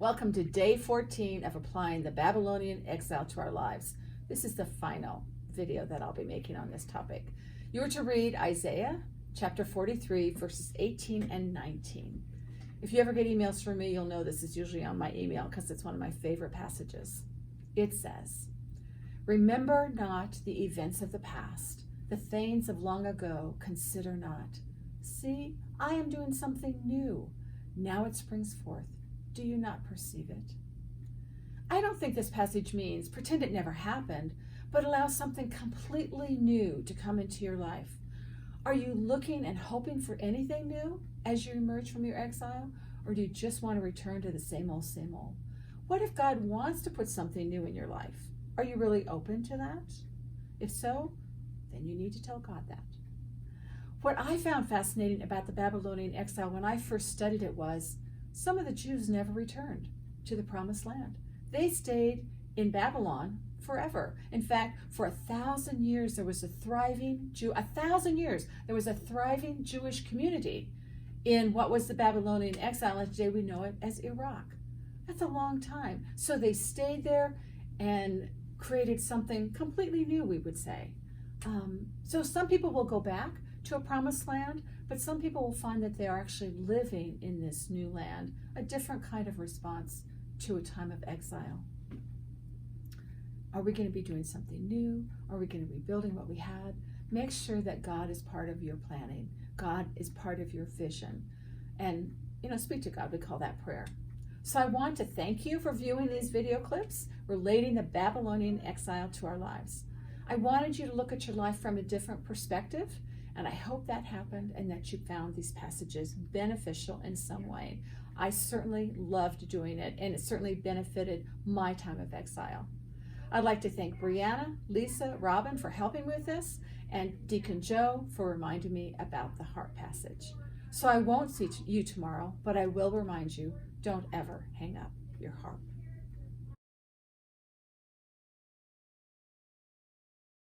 Welcome to day 14 of applying the Babylonian exile to our lives. This is the final video that I'll be making on this topic. You are to read Isaiah chapter 43, verses 18 and 19. If you ever get emails from me, you'll know this is usually on my email because it's one of my favorite passages. It says, "Remember not the events of the past, the things of long ago consider not. See, I am doing something new. Now it springs forth. Do you not perceive it?" I don't think this passage means pretend it never happened, but allow something completely new to come into your life. Are you looking and hoping for anything new as you emerge from your exile, or do you just want to return to the same old, same old? What if God wants to put something new in your life? Are you really open to that? If so, then you need to tell God that. What I found fascinating about the Babylonian exile when I first studied it was some of the Jews never returned to the promised land. They stayed in Babylon forever. In fact, for 1,000 years, there was a thriving Jewish community in what was the Babylonian exile, and today we know it as Iraq. That's a long time. So they stayed there and created something completely new, we would say. So some people will go back to a promised land, but some people will find that they are actually living in this new land, a different kind of response to a time of exile. Are we going to be doing something new? Are we going to be rebuilding what we had? Make sure that God is part of your planning. God is part of your vision. And, speak to God. We call that prayer. So I want to thank you for viewing these video clips relating the Babylonian exile to our lives. I wanted you to look at your life from a different perspective, and I hope that happened and that you found these passages beneficial in some way. I certainly loved doing it, and it certainly benefited my time of exile. I'd like to thank Brianna, Lisa, Robin for helping with this, and Deacon Joe for reminding me about the heart passage. So I won't see you tomorrow, but I will remind you, don't ever hang up your harp.